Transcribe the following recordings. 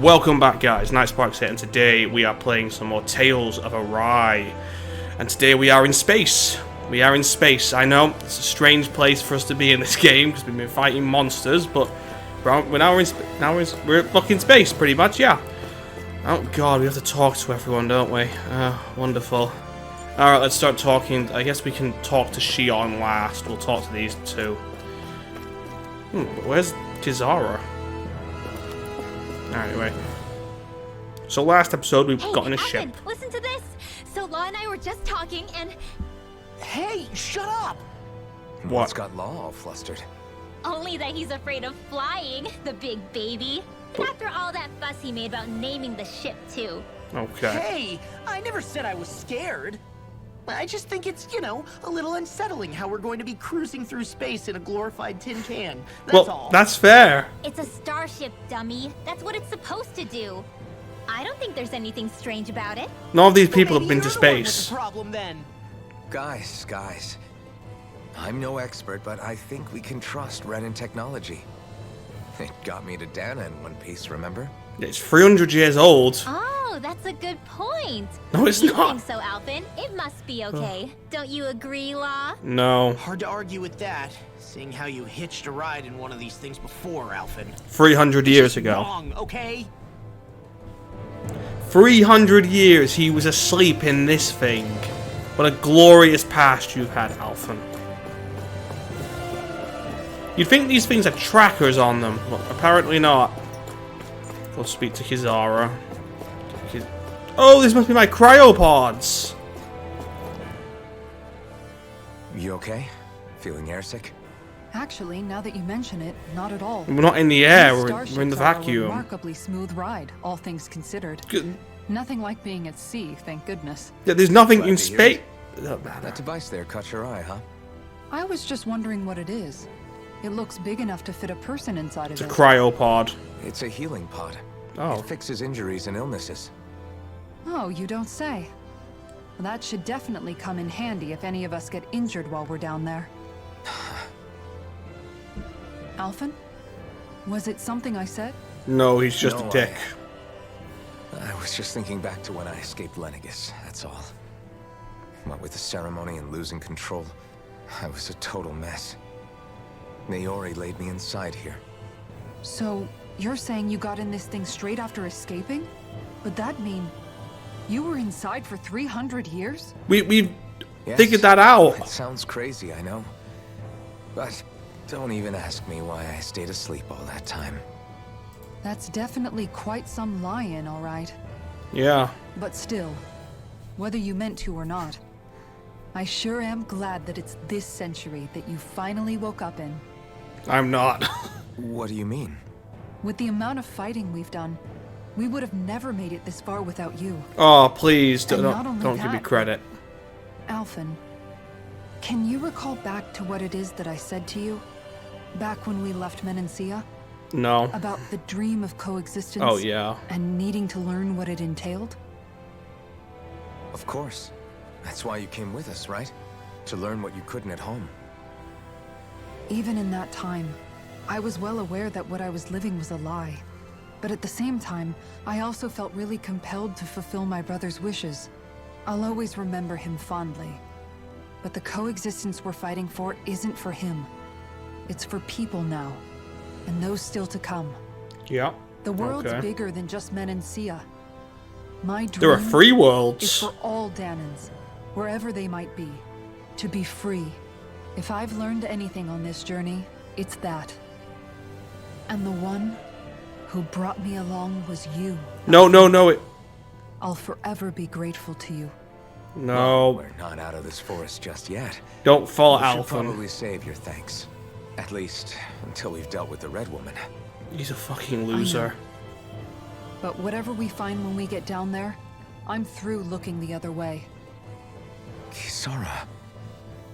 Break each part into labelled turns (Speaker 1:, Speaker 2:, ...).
Speaker 1: Welcome back, guys. Night Sparks here, and today we are playing some more Tales of Arise. And today we are in space. We are in space. I know it's a strange place for us to be in this game because we've been fighting monsters, but we're now in we're in space, pretty much. Yeah. Oh God, we have to talk to everyone, don't we? Wonderful. All right, let's start talking. I guess we can talk to Shion last. We'll talk to these two. But where's Kizara? Anyway, so last episode we got in a ship.
Speaker 2: Listen to this. So Law and I were just talking, and
Speaker 3: hey, shut up!
Speaker 1: What's
Speaker 3: got Law all flustered?
Speaker 2: Only that he's afraid of flying, the big baby. After all that fuss he made about naming the ship too.
Speaker 1: Okay.
Speaker 4: Hey, I never said I was scared. I just think it's, you know, a little unsettling how we're going to be cruising through space in a glorified tin can. That's all.
Speaker 1: That's fair.
Speaker 2: It's a starship, dummy. That's what it's supposed to do. I don't think there's anything strange about it.
Speaker 1: None of these people have been to space.
Speaker 4: The problem then.
Speaker 3: Guys. I'm no expert, but I think we can trust Renan technology. It got me to Dahna in one piece, remember?
Speaker 1: It's 300 years old.
Speaker 2: Oh, that's a good point.
Speaker 1: No, it's
Speaker 2: you
Speaker 1: not.
Speaker 2: think so, Alphen? It must be okay. Don't you agree, Law?
Speaker 1: No.
Speaker 4: Hard to argue with that, seeing how you hitched a ride in one of these things before, Alphen.
Speaker 1: 300 years ago.
Speaker 4: Wrong, okay?
Speaker 1: 300 years he was asleep in this thing. What a glorious past you've had, Alphen. You'd think these things had trackers on them, but apparently not. We'll speak to Kizara. Oh, this must be my cryopods.
Speaker 3: You okay? Feeling airsick?
Speaker 5: Actually, now that you mention it, not at all.
Speaker 1: We're not in the air,
Speaker 5: These
Speaker 1: we're in the
Speaker 5: starships are
Speaker 1: vacuum.
Speaker 5: a remarkably smooth ride, all things considered.
Speaker 1: Good.
Speaker 5: Nothing like being at sea, thank goodness.
Speaker 1: Yeah, there's nothing
Speaker 3: Glad
Speaker 1: in
Speaker 3: to hear
Speaker 1: space.
Speaker 3: it. That device there caught your eye, huh?
Speaker 5: I was just wondering what it is. It looks big enough to fit a person inside
Speaker 1: It's
Speaker 5: of
Speaker 1: a
Speaker 5: it.
Speaker 1: cryopod.
Speaker 3: It's a healing pod.
Speaker 1: Oh.
Speaker 3: It fixes injuries and illnesses.
Speaker 5: Oh, you don't say. Well, that should definitely come in handy if any of us get injured while we're down there. Alphen? Was it something I said?
Speaker 1: No, he's just
Speaker 3: No,
Speaker 1: a dick.
Speaker 3: I was just thinking back to when I escaped Lenegis, that's all. What with the ceremony and losing control, I was a total mess. Naori laid me inside here.
Speaker 5: So, you're saying you got in this thing straight after escaping? Would that mean you were inside for 300 years?
Speaker 1: We've
Speaker 3: Yes,
Speaker 1: figured that out.
Speaker 3: It sounds crazy, I know. But don't even ask me why I stayed asleep all that time.
Speaker 5: That's definitely quite some lie-in, all right.
Speaker 1: Yeah.
Speaker 5: But still, whether you meant to or not, I sure am glad that it's this century that you finally woke up in.
Speaker 1: I'm not.
Speaker 3: What do you mean?
Speaker 5: With the amount of fighting we've done, we would have never made it this far without you.
Speaker 1: Oh, please,
Speaker 5: And not only
Speaker 1: don't give me
Speaker 5: that,
Speaker 1: credit.
Speaker 5: Alphen, can you recall back to what it is that I said to you? Back when we left Menancia?
Speaker 1: No.
Speaker 5: About the dream of coexistence?
Speaker 1: Oh, yeah.
Speaker 5: And needing to learn what it entailed?
Speaker 3: Of course. That's why you came with us, right? To learn what you couldn't at home.
Speaker 5: Even in that time, I was well aware that what I was living was a lie. But at the same time, I also felt really compelled to fulfill my brother's wishes. I'll always remember him fondly. But the coexistence we're fighting for isn't for him. It's for people now. And those still to come.
Speaker 1: Yeah.
Speaker 5: The world's
Speaker 1: okay.
Speaker 5: bigger than just Menancia. My dream
Speaker 1: There are free
Speaker 5: is
Speaker 1: worlds.
Speaker 5: for all Dahnans, wherever they might be, to be free. If I've learned anything on this journey, it's that. And the one who brought me along was you.
Speaker 1: No.
Speaker 5: I'll forever be grateful to you.
Speaker 1: No.
Speaker 3: We're not out of this forest just yet.
Speaker 1: Don't fall,
Speaker 3: We should
Speaker 1: Alphen.
Speaker 3: probably save your thanks. At least, until we've dealt with the Red Woman.
Speaker 1: He's a fucking loser.
Speaker 5: But whatever we find when we get down there, I'm through looking the other way.
Speaker 3: Kisara.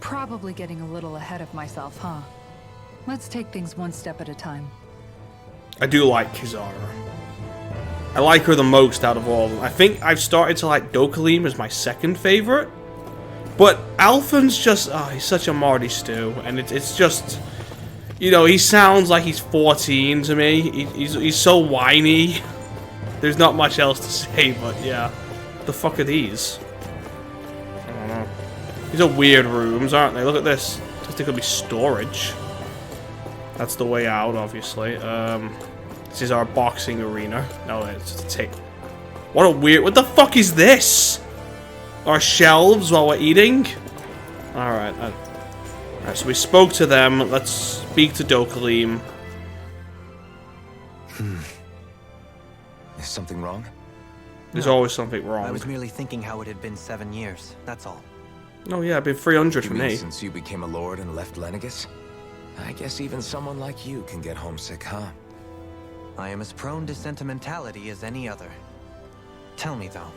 Speaker 5: Probably getting a little ahead of myself, huh? Let's take things one step at a time.
Speaker 1: I do like Kizara. I like her the most out of all of them. I think I've started to like Dokkalim as my second favorite. But Alphen's just, he's such a Marty stew. And it's just, you know, he sounds like he's 14 to me. He's so whiny. There's not much else to say, but yeah. The fuck are these? I don't know. These are weird rooms, aren't they? Look at this. I think it'll be storage. That's the way out, obviously. This is our boxing arena. No, it's just a tape. What a weird... What the fuck is this? Our shelves while we're eating? Alright. Alright, so we spoke to them. Let's speak to Dokulim.
Speaker 3: Is something wrong?
Speaker 1: There's always something wrong.
Speaker 6: I was merely thinking how it had been 7 years, that's all.
Speaker 1: Oh yeah, it'd been 300
Speaker 3: You
Speaker 1: for
Speaker 3: mean
Speaker 1: me.
Speaker 3: since you became a lord and left Lenegis? I guess even someone like you can get homesick, huh?
Speaker 6: I am as prone to sentimentality as any other. Tell me though,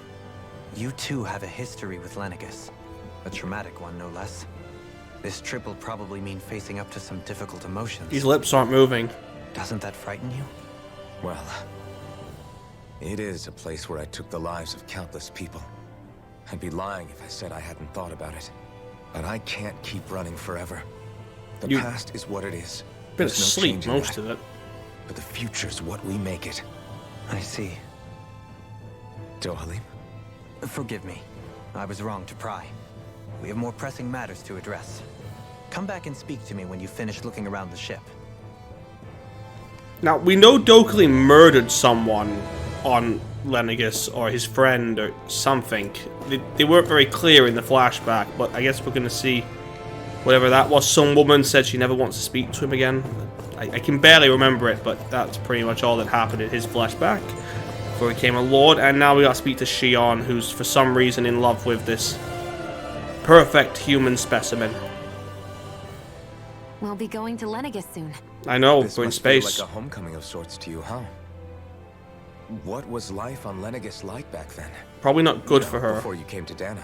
Speaker 6: you too have a history with Lenegis. A traumatic one, no less. This trip will probably mean facing up to some difficult emotions.
Speaker 1: These lips aren't moving.
Speaker 6: Doesn't that frighten you?
Speaker 3: Well, it is a place where I took the lives of countless people. I'd be lying if I said I hadn't thought about it. But I can't keep running forever. The past is what it is.
Speaker 1: Been
Speaker 3: There's no
Speaker 1: asleep
Speaker 3: changing
Speaker 1: most
Speaker 3: that.
Speaker 1: of it.
Speaker 3: But the future's what we make it.
Speaker 6: I see.
Speaker 3: Dohalim?
Speaker 6: Forgive me. I was wrong to pry. We have more pressing matters to address. Come back and speak to me when you finish looking around the ship.
Speaker 1: Now, we know Dokulim murdered someone on Lenegis, or his friend, or something. They weren't very clear in the flashback, but I guess we're going to see whatever that was. Some woman said she never wants to speak to him again. I can barely remember it, but that's pretty much all that happened in his flashback before he became a lord. And now we got to speak to Shion, who's for some reason in love with this perfect human specimen.
Speaker 7: We'll be going to Lenegis soon.
Speaker 1: I know,
Speaker 3: This
Speaker 1: we're in
Speaker 3: must feel
Speaker 1: space.
Speaker 3: like a homecoming of sorts to you, huh? What was life on Lenegis like back then?
Speaker 1: Probably not good for her.
Speaker 3: Before you came to Dahna.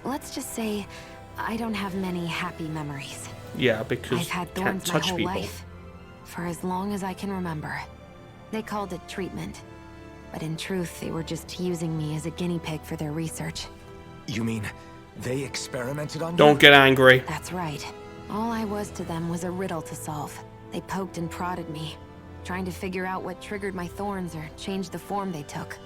Speaker 7: Let's just say I don't have many happy memories.
Speaker 1: Yeah, because
Speaker 7: I've had
Speaker 1: you can't
Speaker 7: thorns my
Speaker 1: touch
Speaker 7: whole
Speaker 1: people.
Speaker 7: life. For as long as I can remember. They called it treatment. But in truth, they were just using me as a guinea pig for their research.
Speaker 3: You mean they experimented on you?
Speaker 1: Don't get angry.
Speaker 7: That's right. All I was to them was a riddle to solve. They poked and prodded me, trying to figure out what triggered my thorns or changed the form they took.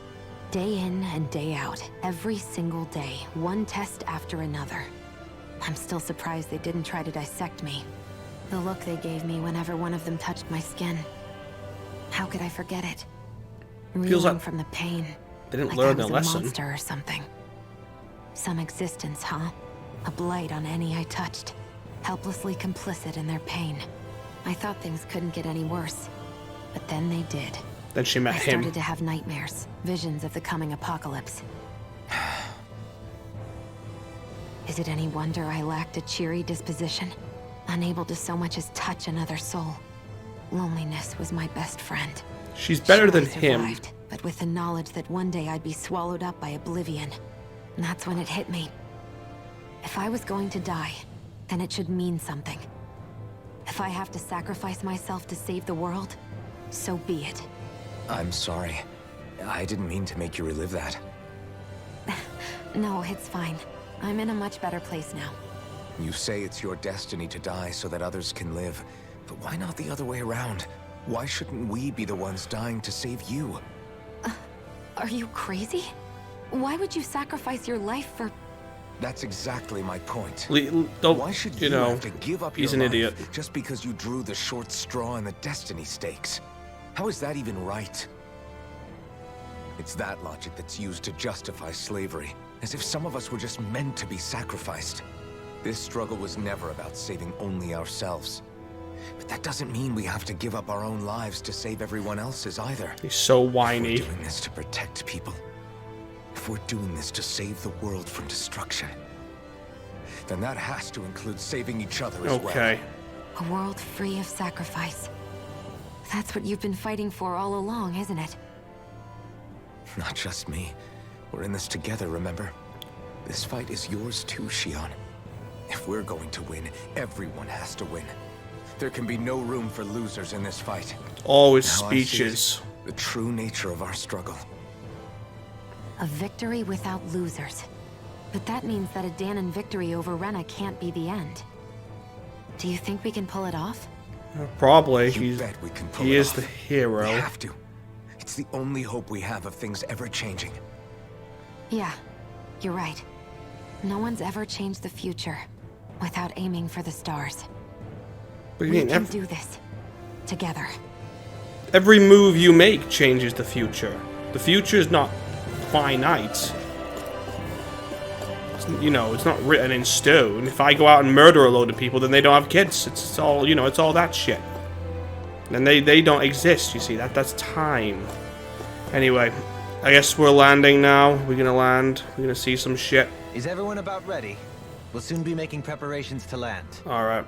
Speaker 7: Day in and day out, every single day, one test after another. I'm still surprised they didn't try to dissect me. The look they gave me whenever one of them touched my skin. How could I forget it?
Speaker 1: Feels
Speaker 7: Reeling
Speaker 1: like
Speaker 7: from the pain.
Speaker 1: they didn't
Speaker 7: Like
Speaker 1: learn
Speaker 7: I
Speaker 1: their
Speaker 7: was a
Speaker 1: lesson.
Speaker 7: monster or something. Some existence, huh? A blight on any I touched. Helplessly complicit in their pain. I thought things couldn't get any worse. But then they did.
Speaker 1: Then she met
Speaker 7: I
Speaker 1: him.
Speaker 7: started to have nightmares, visions of the coming apocalypse. Is it any wonder I lacked a cheery disposition? Unable to so much as touch another soul. Loneliness was my best friend.
Speaker 1: She's better
Speaker 7: Sure,
Speaker 1: than
Speaker 7: I
Speaker 1: him.
Speaker 7: survived, but with the knowledge that one day I'd be swallowed up by oblivion. And that's when it hit me. If I was going to die, then it should mean something. If I have to sacrifice myself to save the world, so be it.
Speaker 3: I'm sorry. I didn't mean to make you relive that.
Speaker 7: No, it's fine. I'm in a much better place now.
Speaker 3: You say it's your destiny to die so that others can live. But why not the other way around? Why shouldn't we be the ones dying to save you?
Speaker 7: Are you crazy? Why would you sacrifice your life for...
Speaker 3: That's exactly my point.
Speaker 1: Don't,
Speaker 3: Why should
Speaker 1: you know,
Speaker 3: have to give up
Speaker 1: he's
Speaker 3: your
Speaker 1: an
Speaker 3: life
Speaker 1: idiot.
Speaker 3: just because you drew the short straw in the destiny stakes? How is that even right? It's that logic that's used to justify slavery, as if some of us were just meant to be sacrificed. This struggle was never about saving only ourselves. But that doesn't mean we have to give up our own lives to save everyone else's either.
Speaker 1: He's so
Speaker 3: If
Speaker 1: whiny.
Speaker 3: we're doing this to protect people, if we're doing this to save the world from destruction, then that has to include saving each other as well.
Speaker 1: Okay.
Speaker 7: A world free of sacrifice. That's what you've been fighting for all along, isn't it?
Speaker 3: Not just me. We're in this together, remember? This fight is yours too, Shion. If we're going to win, everyone has to win. There can be no room for losers in this fight.
Speaker 1: Always
Speaker 3: Now I see it,
Speaker 1: speeches.
Speaker 3: the true nature of our struggle.
Speaker 7: A victory without losers. But that means that a Dahnan victory over Rena can't be the end. Do you think we can pull it off?
Speaker 1: Probably.
Speaker 3: You bet we can pull
Speaker 1: He
Speaker 3: it
Speaker 1: is
Speaker 3: off.
Speaker 1: the hero.
Speaker 3: We have to. It's the only hope we have of things ever changing.
Speaker 7: Yeah, you're right. No one's ever changed the future without aiming for the stars.
Speaker 1: What do you
Speaker 7: We
Speaker 1: mean?
Speaker 7: can do this together.
Speaker 1: Every move you make changes the future. The future is not finite. You know, it's not written in stone. If I go out and murder a load of people, then they don't have kids. It's all, you know, it's all that shit. And they don't exist, you see. That's time. Anyway, I guess we're landing now. We're gonna land. We're gonna see some shit.
Speaker 6: Is everyone about ready? We'll soon be making preparations to land.
Speaker 1: Alright.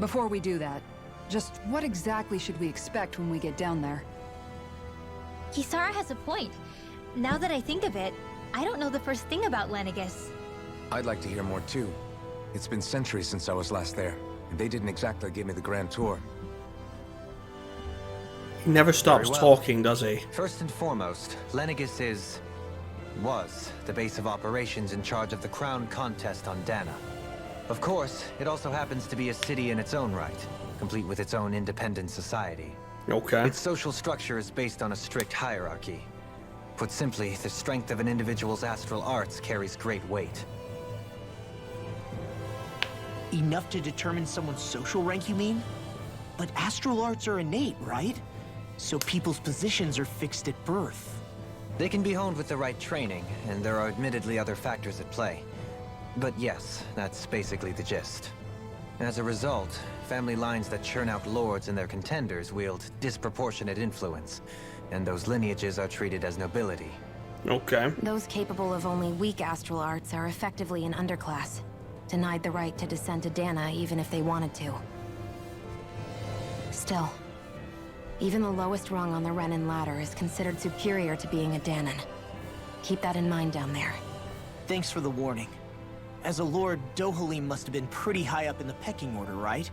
Speaker 5: Before we do that, just what exactly should we expect when we get down there?
Speaker 2: Kisara has a point. Now that I think of it, I don't know the first thing about Lenegis.
Speaker 3: I'd like to hear more too. It's been centuries since I was last there, and they didn't exactly give me the grand tour.
Speaker 1: He never stops
Speaker 6: Very well.
Speaker 1: talking, does he?
Speaker 6: First and foremost, Lenegis was the base of operations in charge of the crown contest on Dahna. Of course, it also happens to be a city in its own right, complete with its own independent society.
Speaker 1: Okay.
Speaker 6: Its social structure is based on a strict hierarchy. Put simply, the strength of an individual's astral arts carries great weight.
Speaker 4: Enough to determine someone's social rank, you mean? But astral arts are innate, right? So people's positions are fixed at birth.
Speaker 6: They can be honed with the right training, and there are admittedly other factors at play. But yes, that's basically the gist. As a result, family lines that churn out lords and their contenders wield disproportionate influence, and those lineages are treated as nobility.
Speaker 1: Okay.
Speaker 7: Those capable of only weak astral arts are effectively an underclass, denied the right to descend to Dahna even if they wanted to. Still, even the lowest rung on the Renan ladder is considered superior to being a Dahnan. Keep that in mind down there.
Speaker 4: Thanks for the warning. As a lord, Dohalim must have been pretty high up in the pecking order, right?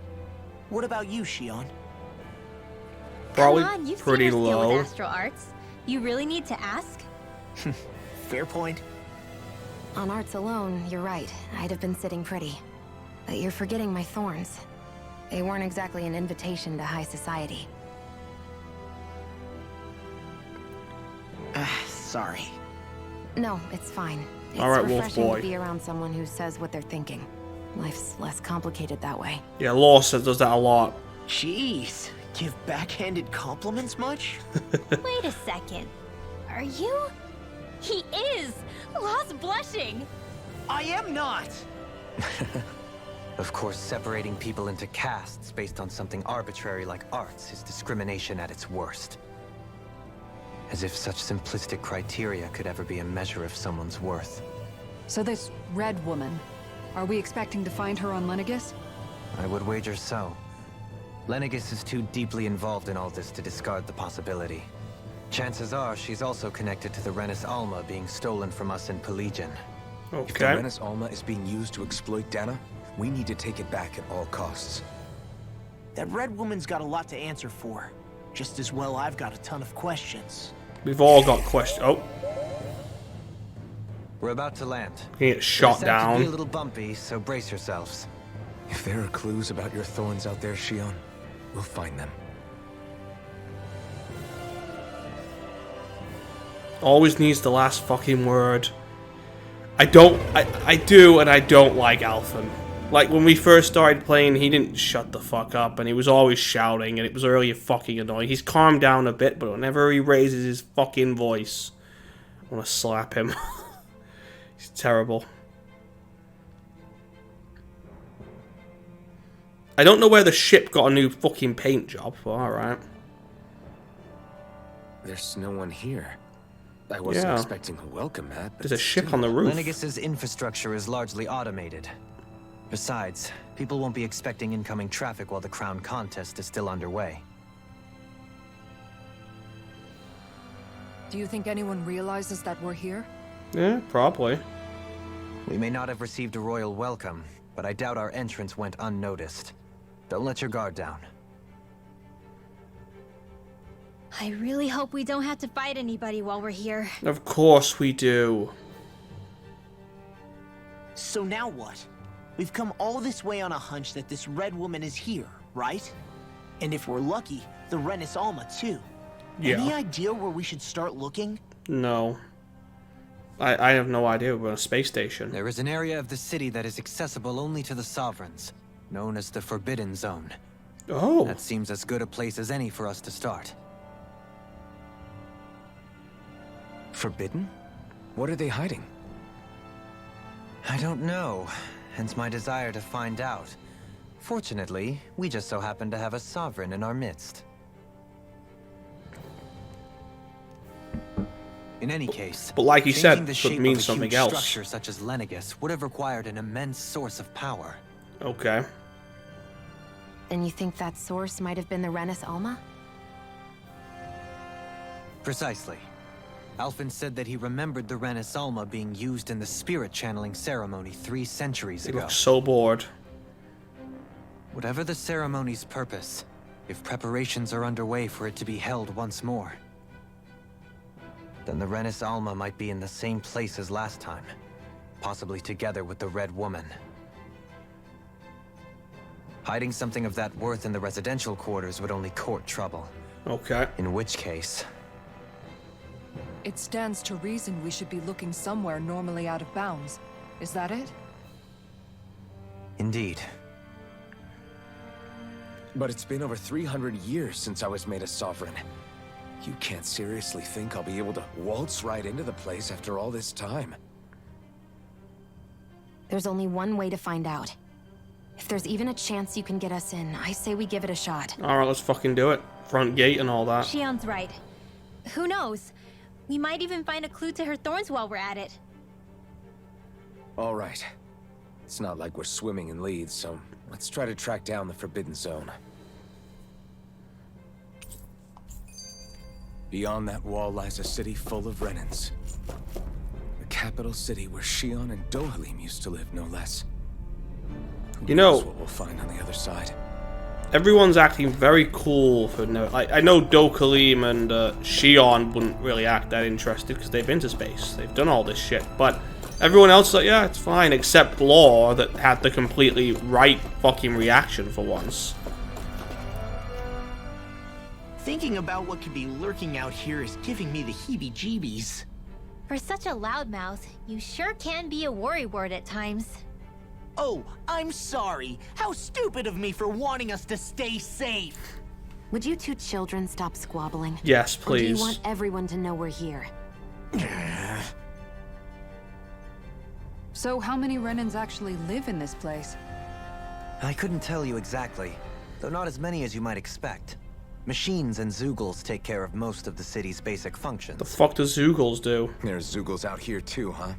Speaker 4: What about you, Shion?
Speaker 1: Probably
Speaker 2: Come on, you've
Speaker 1: pretty
Speaker 2: seen her skill
Speaker 1: low.
Speaker 2: with astral arts. You really need to ask?
Speaker 4: Fair point.
Speaker 7: On arts alone, you're right. I'd have been sitting pretty. But you're forgetting my thorns. They weren't exactly an invitation to high society.
Speaker 4: Sorry.
Speaker 7: No, it's fine. It's
Speaker 1: All right, Wolf
Speaker 7: refreshing
Speaker 1: Boy.
Speaker 7: to be around someone who says what they're thinking. Life's less complicated that way.
Speaker 1: Yeah, Law says does that a lot.
Speaker 4: Jeez, give backhanded compliments much?
Speaker 2: Wait a second. Are you? He is! Law's blushing!
Speaker 4: I am not!
Speaker 6: Of course, separating people into castes based on something arbitrary like arts is discrimination at its worst. As if such simplistic criteria could ever be a measure of someone's worth.
Speaker 5: So this red woman, are we expecting to find her on Lenegis?
Speaker 6: I would wager so. Lenegis is too deeply involved in all this to discard the possibility. Chances are she's also connected to the Renis Alma being stolen from us in Pelagian.
Speaker 3: If the
Speaker 1: Okay.
Speaker 3: Renis Alma is being used to exploit Dahna, we need to take it back at all costs.
Speaker 4: That red woman's got a lot to answer for. Just as well I've got a ton of questions.
Speaker 1: We've all got questions. Oh,
Speaker 6: We're about to land.
Speaker 1: he gets shot
Speaker 6: The descent could be a
Speaker 1: down.
Speaker 6: little bumpy, so brace yourselves.
Speaker 3: If there are clues about your thorns out there, Shion, we'll find them.
Speaker 1: Always needs the last fucking word. I do and I don't like Alphen. Like, when we first started playing, he didn't shut the fuck up, and he was always shouting, and it was really fucking annoying. He's calmed down a bit, but whenever he raises his fucking voice, I want to slap him. He's terrible. I don't know where the ship got a new fucking paint job, but alright.
Speaker 3: There's no one here. I wasn't
Speaker 1: Yeah.
Speaker 3: expecting a welcome mat, but
Speaker 1: There's a ship
Speaker 3: still.
Speaker 1: on the roof.
Speaker 6: Lenegis's infrastructure is largely automated. Besides, people won't be expecting incoming traffic while the crown contest is still underway.
Speaker 5: Do you think anyone realizes that we're here?
Speaker 1: Yeah, probably.
Speaker 6: We may not have received a royal welcome, but I doubt our entrance went unnoticed. Don't let your guard down.
Speaker 2: I really hope we don't have to fight anybody while we're here.
Speaker 1: Of course we do.
Speaker 4: So now what? We've come all this way on a hunch that this red woman is here, right? And if we're lucky, the Renis Alma too.
Speaker 1: Yeah.
Speaker 4: Any idea where we should start looking?
Speaker 1: No. I have no idea. We're on a space station.
Speaker 6: There is an area of the city that is accessible only to the Sovereigns, known as the Forbidden Zone.
Speaker 1: Oh.
Speaker 6: That seems as good a place as any for us to start.
Speaker 3: Forbidden? What are they hiding?
Speaker 6: I don't know, hence my desire to find out. Fortunately, we just so happen to have a Sovereign in our midst. In any case,
Speaker 1: But like you said,
Speaker 6: changing the
Speaker 1: could
Speaker 6: shape
Speaker 1: mean
Speaker 6: of a
Speaker 1: something
Speaker 6: huge
Speaker 1: else.
Speaker 6: structure such as Lenegis would have required an immense source of power.
Speaker 1: Okay.
Speaker 7: Then you think that source might have been the Renis Alma?
Speaker 6: Precisely. Alphen said that he remembered the Renis Alma being used in the spirit channeling ceremony 3 centuries
Speaker 1: He
Speaker 6: ago.
Speaker 1: looks so bored.
Speaker 6: Whatever the ceremony's purpose, if preparations are underway for it to be held once more, then the Renis Alma might be in the same place as last time, possibly together with the Red Woman. Hiding something of that worth in the residential quarters would only court trouble.
Speaker 1: Okay.
Speaker 6: In which case...
Speaker 5: It stands to reason we should be looking somewhere normally out of bounds. Is that it?
Speaker 6: Indeed.
Speaker 3: But it's been over 300 years since I was made a sovereign. You can't seriously think I'll be able to waltz right into the place after all this time.
Speaker 7: There's only one way to find out. If there's even a chance you can get us in, I say we give it a shot.
Speaker 1: Alright, let's fucking do it. Front gate and all that.
Speaker 2: Shion's right. Who knows? We might even find a clue to her thorns while we're at it.
Speaker 3: All right. It's not like we're swimming in leads, so let's try to track down the Forbidden Zone. Beyond that wall lies a city full of Renans. The capital city where Shion and Dohalim used to live, no less.
Speaker 1: You know,
Speaker 3: Who knows what we'll find on the other side.
Speaker 1: everyone's acting very cool for no. I know Dokkalim and Shion wouldn't really act that interested because they've been to space. They've done all this shit. But everyone else is like, yeah, it's fine, except Law that had the completely right fucking reaction for once.
Speaker 4: Thinking about what could be lurking out here is giving me the heebie-jeebies.
Speaker 2: For such a loudmouth, you sure can be a worrywart at times.
Speaker 4: Oh, I'm sorry. How stupid of me for wanting us to stay safe.
Speaker 7: Would you two children stop squabbling?
Speaker 1: Yes,
Speaker 7: Or do you
Speaker 1: please.
Speaker 7: want everyone to know we're here?
Speaker 5: So how many Renans actually live in this place?
Speaker 6: I couldn't tell you exactly, though not as many as you might expect. Machines and Zeugles take care of most of the city's basic functions.
Speaker 1: The fuck does Zeugles do?
Speaker 3: There's Zeugles out here too, huh?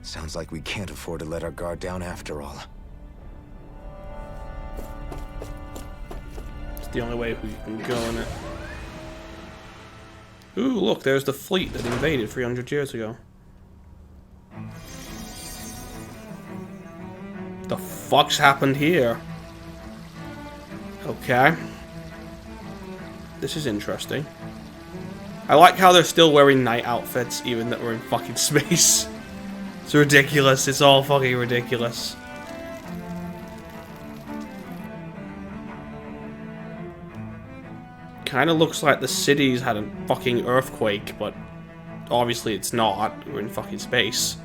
Speaker 3: Sounds like we can't afford to let our guard down after all.
Speaker 1: It's the only way we can go in it. Ooh, look, there's the fleet that invaded 300 years ago. The fuck's happened here? Okay. This is interesting. I like how they're still wearing night outfits, even that we're in fucking space. It's ridiculous. It's all fucking ridiculous. Kind of looks like the city's had a fucking earthquake, but obviously it's not. We're in fucking space.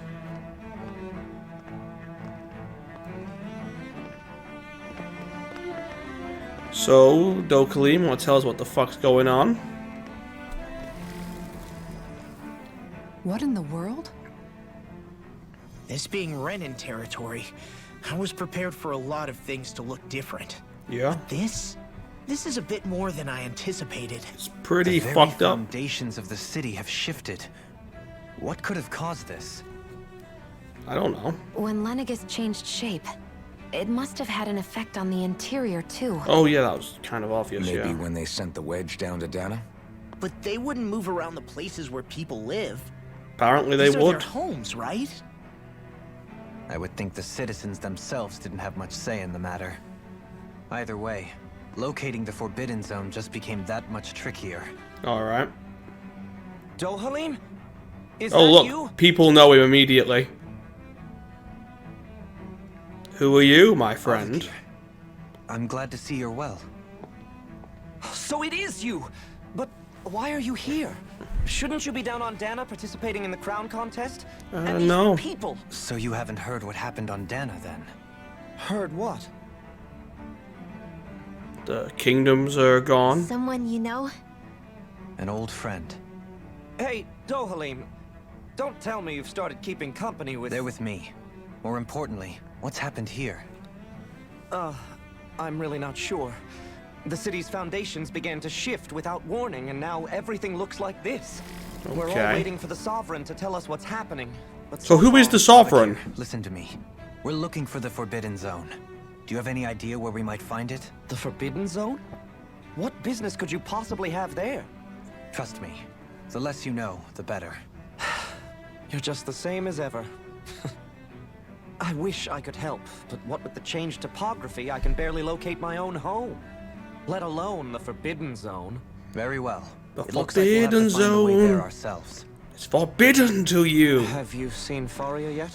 Speaker 1: So, Dokkalim, want to tell us what the fuck's going on?
Speaker 5: What in the world?
Speaker 4: This being Renan territory, I was prepared for a lot of things to look different.
Speaker 1: Yeah,
Speaker 4: This is a bit more than I anticipated.
Speaker 1: it's pretty
Speaker 6: The very
Speaker 1: fucked up.
Speaker 6: foundations of the city have shifted. What could have caused this?
Speaker 1: I don't know.
Speaker 7: When Lenegis changed shape, it must have had an effect on the interior too.
Speaker 1: Oh yeah, that was kind of obvious,
Speaker 3: Maybe
Speaker 1: yeah.
Speaker 3: when they sent the wedge down to Dahna?
Speaker 4: But they wouldn't move around the places where people live.
Speaker 1: Apparently they
Speaker 4: These are
Speaker 1: would.
Speaker 4: their homes, right?
Speaker 6: I would think the citizens themselves didn't have much say in the matter. Either way, locating the Forbidden Zone just became that much trickier.
Speaker 1: Alright.
Speaker 6: Dohalim? Is
Speaker 1: Oh look, people know him immediately. Who are you, my friend?
Speaker 6: I'm glad to see you're well.
Speaker 8: So it is you! But
Speaker 4: Why are you here? Shouldn't you be down on Dahna participating in the crown contest? And these
Speaker 1: no.
Speaker 4: people.
Speaker 6: So you haven't heard what happened on Dahna, then?
Speaker 4: Heard what?
Speaker 1: The kingdoms are gone.
Speaker 7: Someone you know?
Speaker 6: An old friend.
Speaker 8: Hey, Dohalim, don't tell me you've started keeping company with...
Speaker 6: They're with me. More importantly, what's happened here?
Speaker 8: I'm really not sure. The city's foundations began to shift without warning, and now everything looks like this. We're all
Speaker 1: Okay.
Speaker 8: waiting for the Sovereign to tell us what's happening. But
Speaker 1: So who is
Speaker 8: far,
Speaker 1: the Sovereign?
Speaker 6: Listen to me. We're looking for the Forbidden Zone. Do you have any idea where we might find it?
Speaker 8: The Forbidden Zone? What business could you possibly have there?
Speaker 6: Trust me. The less you know, the better.
Speaker 8: You're just the same as ever. I wish I could help, but what with the changed topography, I can barely locate my own home. Let alone the Forbidden Zone.
Speaker 6: Very well.
Speaker 1: The
Speaker 6: It looks like we'll have to
Speaker 1: Forbidden
Speaker 6: find a way there
Speaker 1: Zone.
Speaker 6: ourselves.
Speaker 1: It's forbidden to you.
Speaker 8: Have you seen Faria yet?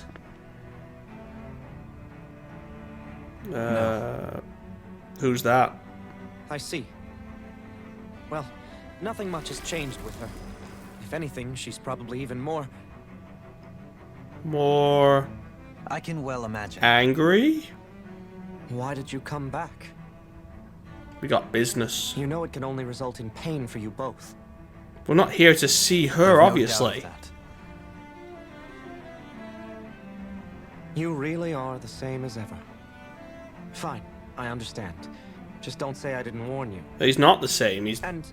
Speaker 1: Who's that?
Speaker 8: I see. Well, nothing much has changed with her. If anything, she's probably even more...
Speaker 1: More
Speaker 6: I can well imagine.
Speaker 1: angry?
Speaker 8: Why did you come back?
Speaker 1: We got business.
Speaker 8: You know it can only result in pain for you both.
Speaker 1: We're not here to see
Speaker 6: There's
Speaker 1: her,
Speaker 6: no doubt
Speaker 1: obviously.
Speaker 6: of that.
Speaker 8: You really are the same as ever. Fine, I understand. Just don't say I didn't warn you.
Speaker 1: He's not the same. He's
Speaker 8: And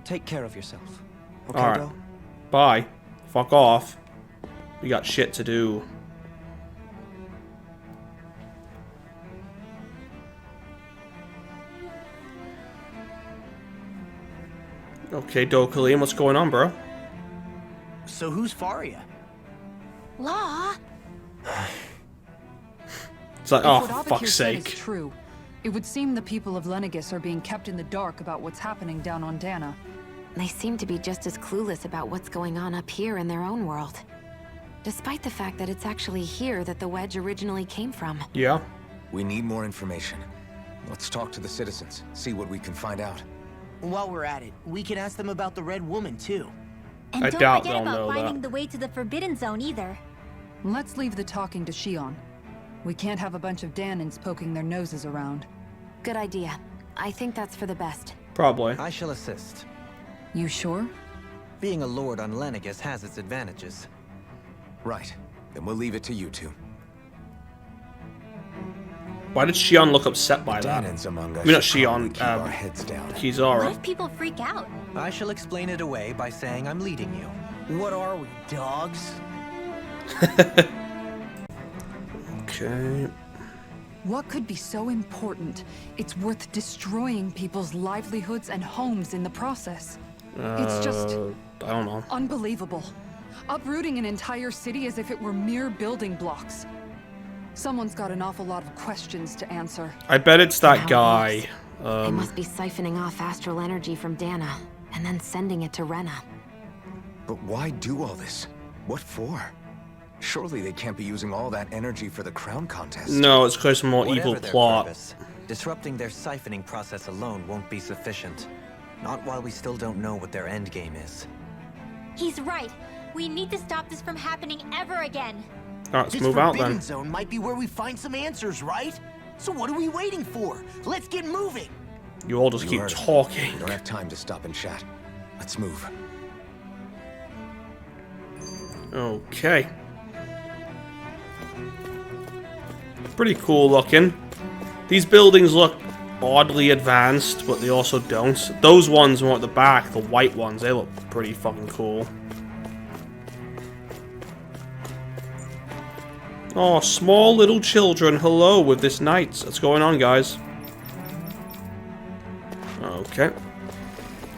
Speaker 8: take care of yourself. Okay,
Speaker 1: Alright.
Speaker 8: Do?
Speaker 1: bye. Fuck off. We got shit to do. Okay, Dokalian, what's going on, bro?
Speaker 4: So who's Faria?
Speaker 2: Law?
Speaker 1: It's like,
Speaker 5: If
Speaker 1: oh,
Speaker 5: what
Speaker 1: for
Speaker 5: Abakir
Speaker 1: fuck's
Speaker 5: said is
Speaker 1: sake.
Speaker 5: true, it would seem the people of Lenegis are being kept in the dark about what's happening down on Dahna.
Speaker 7: They seem to be just as clueless about what's going on up here in their own world. Despite the fact that it's actually here that the wedge originally came from.
Speaker 1: Yeah.
Speaker 3: We need more information. Let's talk to the citizens, see what we can find out.
Speaker 4: While we're at it, we can ask them about the Red Woman, too.
Speaker 2: And
Speaker 1: I
Speaker 2: don't
Speaker 1: doubt
Speaker 2: forget
Speaker 1: they'll
Speaker 2: about
Speaker 1: know
Speaker 2: finding
Speaker 1: that.
Speaker 2: the way to the Forbidden Zone either.
Speaker 5: Let's leave the talking to Shion. We can't have a bunch of Danins poking their noses around.
Speaker 7: Good idea. I think that's for the best.
Speaker 1: Probably.
Speaker 6: I shall assist.
Speaker 5: You sure?
Speaker 6: Being a lord on Lenegis has its advantages.
Speaker 3: Right. Then we'll leave it to you two.
Speaker 1: Why did Shion look upset by that?
Speaker 3: Danins among us
Speaker 1: I mean, not
Speaker 3: should probably
Speaker 1: Shion,
Speaker 3: keep our heads down.
Speaker 2: What
Speaker 1: Kizara.
Speaker 2: if people freak out?
Speaker 6: I shall explain it away by saying I'm leading you.
Speaker 4: What are we, dogs?
Speaker 1: Okay.
Speaker 5: What could be so important? It's worth destroying people's livelihoods and homes in the process. It's just
Speaker 1: I don't know.
Speaker 5: unbelievable. Uprooting an entire city as if it were mere building blocks. Someone's got an awful lot of questions to answer.
Speaker 1: I bet it's that
Speaker 7: How it
Speaker 1: guy.
Speaker 7: They must be siphoning off astral energy from Dahna, and then sending it to Rena.
Speaker 3: But why do all this? What for? Surely they can't be using all that energy for the crown contest.
Speaker 1: No, it's because more evil
Speaker 6: Whatever their
Speaker 1: plot.
Speaker 6: purpose, disrupting their siphoning process alone won't be sufficient. Not while we still don't know what their end game is.
Speaker 2: He's right. We need to stop this from happening ever again.
Speaker 1: Alright, let's
Speaker 4: This
Speaker 1: move out
Speaker 4: Forbidden
Speaker 1: then.
Speaker 4: Zone might be where we find some answers, right? So what are we waiting for? Let's get moving!
Speaker 1: You all just
Speaker 3: You
Speaker 1: keep
Speaker 3: heard it.
Speaker 1: talking.
Speaker 3: We don't have time to stop and chat. Let's move.
Speaker 1: Okay. Pretty cool looking. These buildings look oddly advanced, but they also don't. Those ones more at the back, the white ones, they look pretty fucking cool. Oh, small little children, hello with this night. What's going on, guys? Okay.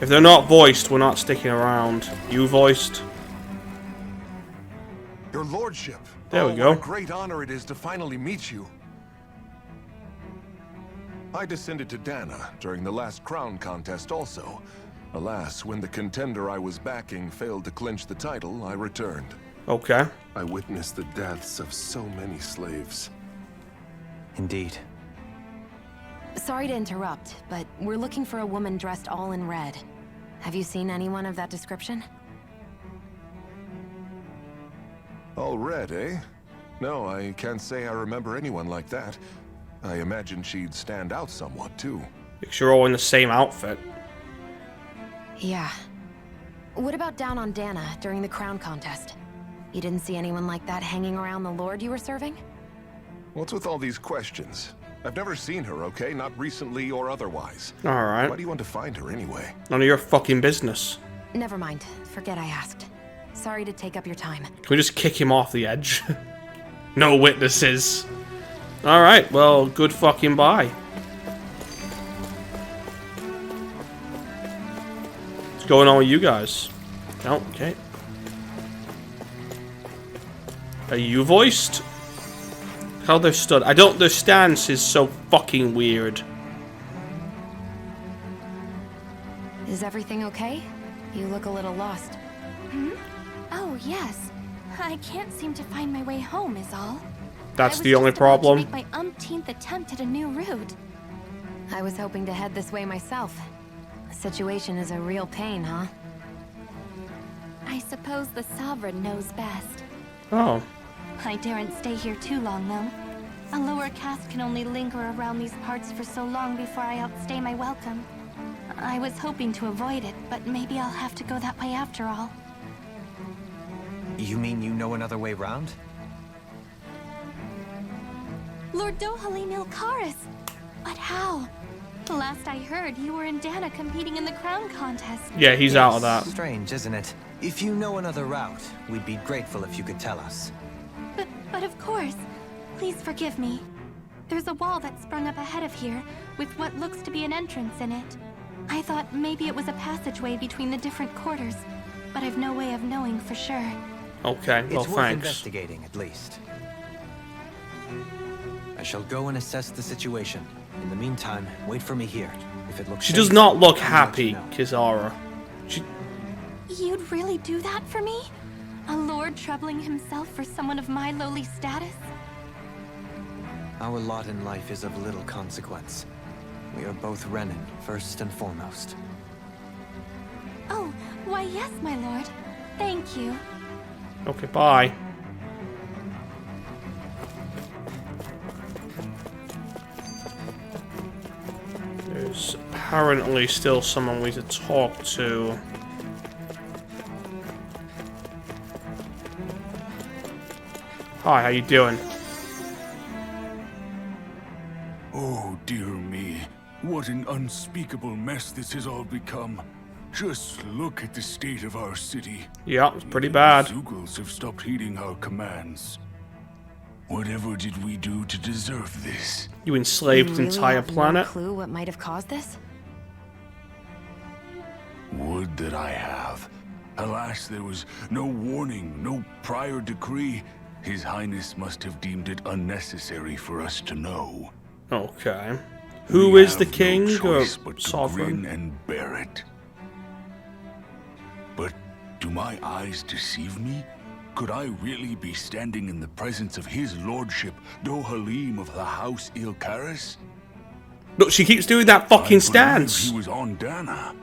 Speaker 1: If they're not voiced, we're not sticking around. You voiced?
Speaker 9: Your lordship.
Speaker 1: There we
Speaker 9: Oh,
Speaker 1: go.
Speaker 9: What a great honor it is to finally meet you. I descended to Dahna during the last crown contest also. Alas, when the contender I was backing failed to clinch the title, I returned.
Speaker 1: Okay.
Speaker 9: I witnessed the deaths of so many slaves.
Speaker 6: Indeed.
Speaker 7: Sorry to interrupt, but we're looking for a woman dressed all in red. Have you seen anyone of that description?
Speaker 9: All red, eh? No, I can't say I remember anyone like that. I imagine she'd stand out somewhat, too.
Speaker 1: Because you're all in the same outfit.
Speaker 7: Yeah. What about down on Dahna during the crown contest? You didn't see anyone like that hanging around the lord you were serving?
Speaker 9: What's with all these questions? I've never seen her, okay? Not recently or otherwise.
Speaker 1: Alright.
Speaker 9: Why do you want to find her anyway?
Speaker 1: None of your fucking business.
Speaker 7: Never mind. Forget I asked. Sorry to take up your time.
Speaker 1: Can we just kick him off the edge? No witnesses. Alright, well, good fucking bye. What's going on with you guys? Oh, okay. Are you voiced? How they've stood. I don't. Their stance is so fucking weird.
Speaker 7: Is everything okay? You look a little lost.
Speaker 10: Hmm? Oh, yes. I can't seem to find my way home, is all.
Speaker 1: That's the only problem.
Speaker 10: I was just about to make my umpteenth attempt at a new route.
Speaker 7: I was hoping to head this way myself. The situation is a real pain, huh?
Speaker 10: I suppose the Sovereign knows best.
Speaker 1: Oh.
Speaker 10: I daren't stay here too long, though. A lower caste can only linger around these parts for so long before I outstay my welcome. I was hoping to avoid it, but maybe I'll have to go that way after all.
Speaker 6: You mean you know another way round?
Speaker 10: Lord Dohalim Ilkaris! But how? Last I heard, you were in Dahna competing in the crown contest.
Speaker 1: Yeah, he's out of that.
Speaker 6: Strange, isn't it? If you know another route, we'd be grateful if you could tell us.
Speaker 10: But of course. Please forgive me. There's a wall that sprung up ahead of here, with what looks to be an entrance in it. I thought maybe it was a passageway between the different quarters, but I've no way of knowing for sure.
Speaker 1: Okay, well,
Speaker 6: it's worth
Speaker 1: thanks.
Speaker 6: investigating, at least. I shall go and assess the situation. In the meantime, wait for me here. If it looks
Speaker 1: She
Speaker 6: safe,
Speaker 1: does not look
Speaker 6: I'll
Speaker 1: happy,
Speaker 6: let you know.
Speaker 1: Kizara.
Speaker 10: You'd really do that for me? A lord troubling himself for someone of my lowly status?
Speaker 6: Our lot in life is of little consequence. We are both Renan, first and foremost.
Speaker 10: Oh, why yes, my lord. Thank you.
Speaker 1: Okay, bye. There's apparently still someone we need to talk to. Hi, how you doing?
Speaker 11: Oh, dear me. What an unspeakable mess this has all become. Just look at the state of our city.
Speaker 1: Yeah, it's pretty bad.
Speaker 11: The Zugals have stopped heeding our commands. Whatever did we do to deserve this?
Speaker 1: You enslaved
Speaker 7: You
Speaker 1: the
Speaker 7: really
Speaker 1: entire
Speaker 7: have
Speaker 1: planet?
Speaker 7: No clue what might have caused this?
Speaker 11: Would that I have. Alas, there was no warning, no prior decree. His Highness must have deemed it unnecessary for us to know.
Speaker 1: Okay. Who
Speaker 11: We
Speaker 1: is the
Speaker 11: have no
Speaker 1: king or
Speaker 11: choice but to
Speaker 1: sovereign?
Speaker 11: grin and bear it. But do my eyes deceive me? Could I really be standing in the presence of his lordship, Dohalim of the House Ilkaris?
Speaker 1: Look, she keeps doing that fucking
Speaker 11: I believe
Speaker 1: stance.
Speaker 11: he was on Dahna.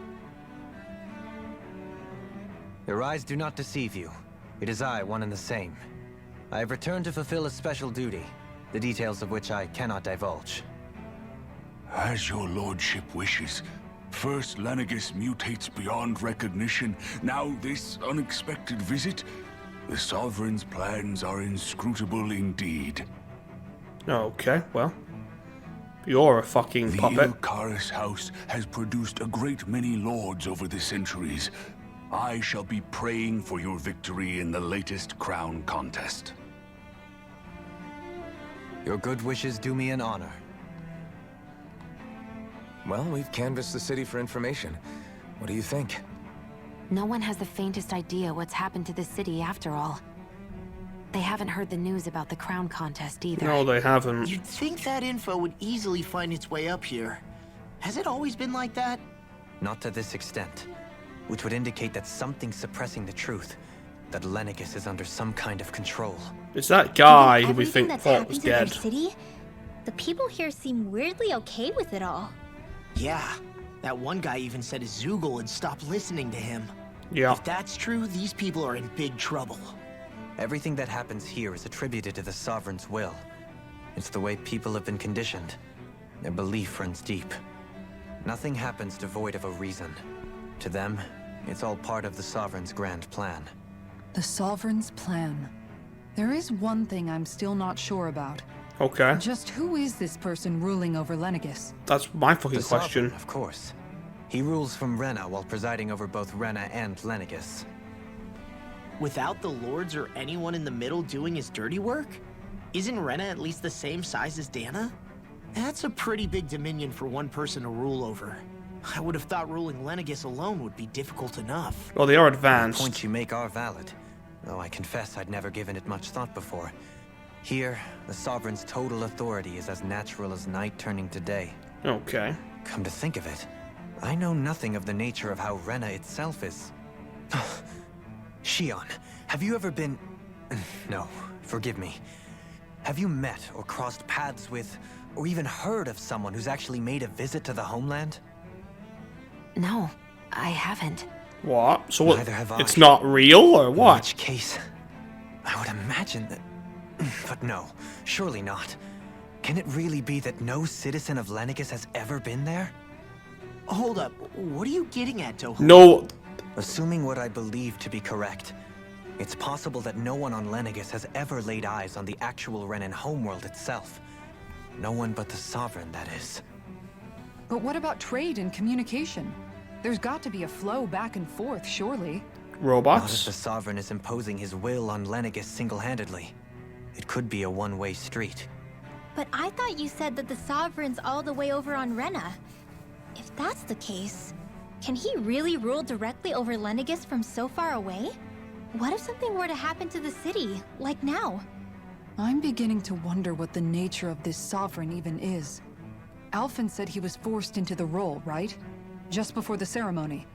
Speaker 6: Your eyes do not deceive you. It is I, one and the same. I have returned to fulfill a special duty, the details of which I cannot divulge.
Speaker 11: As your lordship wishes. First Lenegis mutates beyond recognition, now this unexpected visit. The Sovereign's plans are inscrutable indeed.
Speaker 1: Okay, well. You're a fucking
Speaker 11: The
Speaker 1: puppet.
Speaker 11: Ilkaris house has produced a great many lords over the centuries. I shall be praying for your victory in the latest crown contest.
Speaker 6: Your good wishes do me an honor.
Speaker 3: Well, we've canvassed the city for information. What do you think?
Speaker 7: No one has the faintest idea what's happened to the city after all. They haven't heard the news about the crown contest either.
Speaker 1: No, they haven't.
Speaker 4: You'd think that info would easily find its way up here. Has it always been like that?
Speaker 6: Not to this extent, which would indicate that something's suppressing the truth, that Lenegis is under some kind of control.
Speaker 1: It's that guy who we
Speaker 2: Everything
Speaker 1: think
Speaker 2: that's
Speaker 1: thought was
Speaker 2: happened to their
Speaker 1: dead.
Speaker 2: city, the people here seem weirdly okay with it all.
Speaker 4: Yeah. That one guy even said Zoogle had stopped listening to him.
Speaker 1: Yeah.
Speaker 4: If that's true, these people are in big trouble.
Speaker 6: Everything that happens here is attributed to the Sovereign's will. It's the way people have been conditioned. Their belief runs deep. Nothing happens devoid of a reason. To them, it's all part of the Sovereign's grand plan.
Speaker 5: The Sovereign's plan. There is one thing I'm still not sure about.
Speaker 1: Okay.
Speaker 5: Just who is this person ruling over Lenegis?
Speaker 1: That's my fucking
Speaker 6: The
Speaker 1: question.
Speaker 6: Sovereign, of course. He rules from Rena while presiding over both Rena and Lenegis.
Speaker 4: Without the lords or anyone in the middle doing his dirty work? Isn't Rena at least the same size as Dahna? That's a pretty big dominion for one person to rule over. I would have thought ruling Lenegis alone would be difficult enough.
Speaker 1: Well, they are
Speaker 6: The
Speaker 1: advanced.
Speaker 6: points you make are valid, though I confess I'd never given it much thought before. Here, the Sovereign's total authority is as natural as night turning to day.
Speaker 1: Okay.
Speaker 6: Come to think of it, I know nothing of the nature of how Rena itself is. Shion, have you ever been... No, forgive me. Have you met or crossed paths with, or even heard of someone who's actually made a visit to the homeland?
Speaker 7: No, I haven't.
Speaker 1: What? So what?
Speaker 6: Neither have I.
Speaker 1: It's not real, or
Speaker 6: In
Speaker 1: what?
Speaker 6: which case, I would imagine that... But no, surely not. Can it really be that no citizen of Lenegis has ever been there?
Speaker 4: Hold up, what are you getting at, Toho?
Speaker 1: No.
Speaker 6: Assuming what I believe to be correct, it's possible that no one on Lenegis has ever laid eyes on the actual Renan homeworld itself. No one but the Sovereign, that is.
Speaker 5: But what about trade and communication? There's got to be a flow back and forth, surely.
Speaker 6: Not if
Speaker 1: Robots?
Speaker 6: the Sovereign is imposing his will on Lenegis single-handedly. It could be a one-way street.
Speaker 2: But I thought you said that the Sovereign's all the way over on Rena. If that's the case, can he really rule directly over Lenegis from so far away? What if something were to happen to the city, like now?
Speaker 5: I'm beginning to wonder what the nature of this Sovereign even is. Alphen said he was forced into the role, right? Just before the ceremony.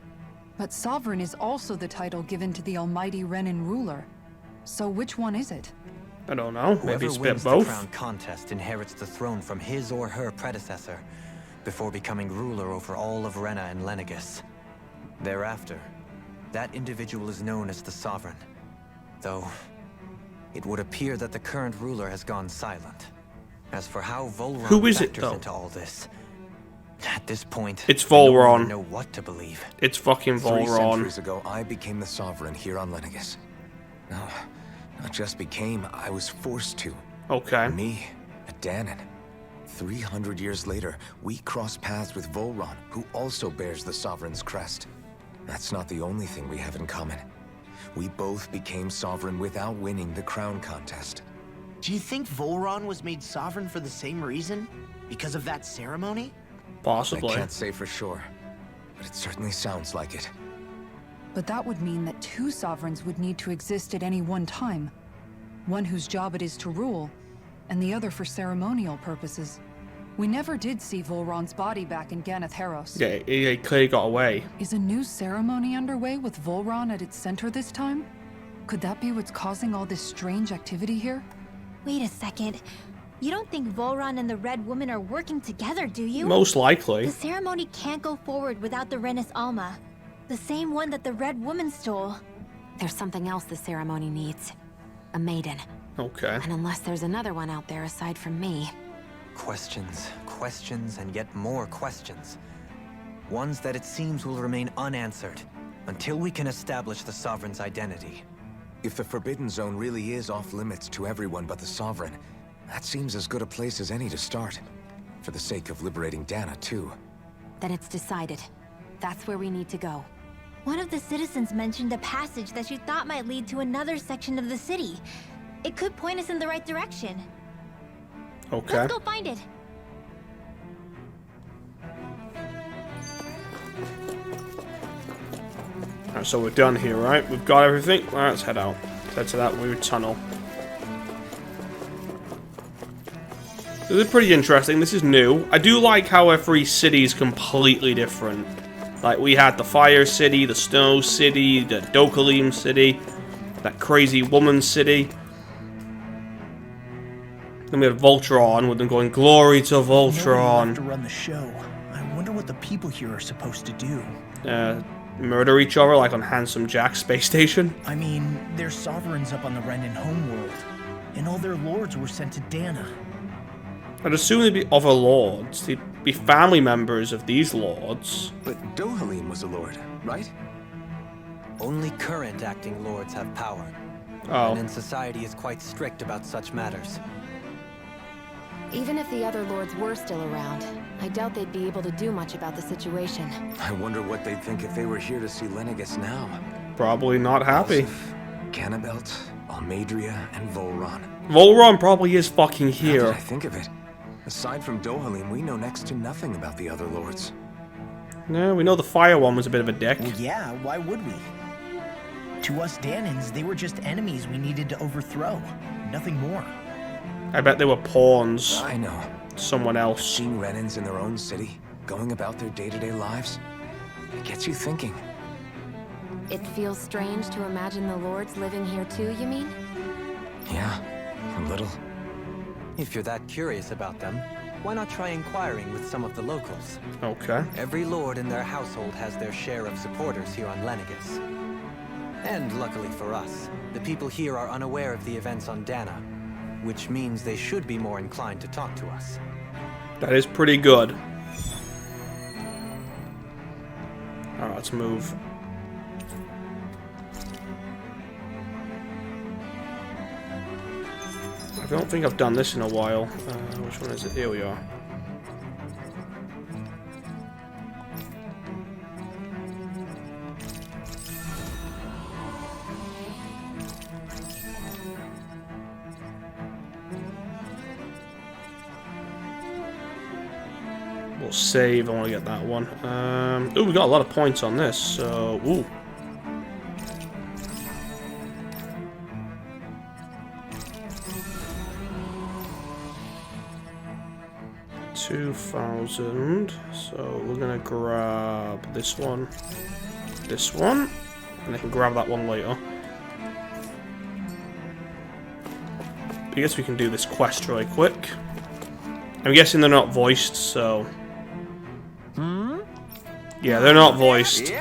Speaker 5: But Sovereign is also the title given to the almighty Renan ruler. So which one is it?
Speaker 1: I don't know. Maybe
Speaker 6: Whoever
Speaker 1: it's a bit
Speaker 6: wins the
Speaker 1: both.
Speaker 6: crown contest inherits the throne from his or her predecessor, before becoming ruler over all of Rena and Lenegis. Thereafter, that individual is known as the Sovereign. Though, it would appear that the current ruler has gone silent. As for how Volron
Speaker 1: Who is it,
Speaker 6: factors
Speaker 1: though?
Speaker 6: into all this, at this point,
Speaker 1: It's
Speaker 6: no one
Speaker 1: Volron.
Speaker 6: would know what to believe.
Speaker 1: It's fucking
Speaker 3: 3
Speaker 1: Volron.
Speaker 3: centuries ago, I became the Sovereign here on Lenegis. No, not just became, I was forced to.
Speaker 1: Okay.
Speaker 3: Me, a Dahnan. 300 years later, we cross paths with Volron, who also bears the Sovereign's crest. That's not the only thing we have in common. We both became Sovereign without winning the crown contest.
Speaker 4: Do you think Volron was made sovereign for the same reason? Because of that ceremony?
Speaker 1: Possibly.
Speaker 3: I can't say for sure, but it certainly sounds like it.
Speaker 5: But that would mean that 2 sovereigns would need to exist at any one time. One whose job it is to rule, and the other for ceremonial purposes. We never did see Volron's body back in Ganath Haros.
Speaker 1: Yeah, he clearly got away.
Speaker 5: Is a new ceremony underway with Volron at its center this time? Could that be what's causing all this strange activity here?
Speaker 2: Wait a second. You don't think Volron and the Red Woman are working together, do you?
Speaker 1: Most likely.
Speaker 2: The ceremony can't go forward without the Renis Alma. The same one that the Red Woman stole.
Speaker 7: There's something else the ceremony needs. A maiden.
Speaker 1: Okay.
Speaker 7: And unless there's another one out there aside from me.
Speaker 6: Questions, questions, and yet more questions. Ones that it seems will remain unanswered until we can establish the Sovereign's identity.
Speaker 3: If the Forbidden Zone really is off limits to everyone but the Sovereign, that seems as good a place as any to start. For the sake of liberating Dahna, too.
Speaker 7: Then it's decided. That's where we need to go.
Speaker 2: One of the citizens mentioned a passage that she thought might lead to another section of the city. It could point us in the right direction.
Speaker 1: Okay.
Speaker 2: Let's go find it.
Speaker 1: Alright, so we're done here, right? We've got everything. Alright, let's head out. Head to that weird tunnel. This is pretty interesting. This is new. I do like how every city is completely different. Like, we had the Fire City, the Snow City, the Dokalim City, that crazy woman city. Then we had Voltron, with them going, "Glory to
Speaker 4: I know we have
Speaker 1: Voltron."
Speaker 4: to run the show. I wonder what what the people here are supposed to do.
Speaker 1: Murder each other like on Handsome Jack's space station?
Speaker 4: I mean, there's sovereigns up on the Renan homeworld, and all their lords were sent to Dahna.
Speaker 1: I'd assume there'd be other lords. They'd be family members of these lords.
Speaker 3: But Dohalim was a lord, right?
Speaker 6: Only current acting lords have power.
Speaker 1: Oh.
Speaker 6: And society is quite strict about such matters.
Speaker 7: Even if the other lords were still around, I doubt they'd be able to do much about the situation.
Speaker 3: I wonder what they'd think if they were here to see Lenegis now.
Speaker 1: Probably not happy.
Speaker 3: Ganabelt, Almadria, and Volron.
Speaker 1: Volron probably is fucking
Speaker 3: Now
Speaker 1: here.
Speaker 3: that I think of it, aside from Dohalim, we know next to nothing about the other lords.
Speaker 1: No, we know the fire one was a bit of a dick.
Speaker 4: Well, yeah, why would we? To us Dahnans, they were just enemies we needed to overthrow. Nothing more.
Speaker 1: I bet they were pawns.
Speaker 3: I know.
Speaker 1: Someone else.
Speaker 3: Seeing Renans in their own city, going about their day-to-day lives, it gets you thinking.
Speaker 7: It feels strange to imagine the lords living here too, you mean?
Speaker 3: Yeah, a little.
Speaker 6: If you're that curious about them, why not try inquiring with some of the locals?
Speaker 1: Okay.
Speaker 6: Every lord in their household has their share of supporters here on Lenegis. And luckily for us, the people here are unaware of the events on Dahna, which means they should be more inclined to talk to us.
Speaker 1: That is pretty good. Alright, let's move. I don't think I've done this in a while. Which one is it? Here we are. We'll save. I want to get that one. Ooh, we got a lot of points on this. So, ooh. $2,000. So we're gonna grab this one, and I can grab that one later. I guess we can do this quest really quick. I'm guessing they're not voiced, so. Yeah, they're not voiced.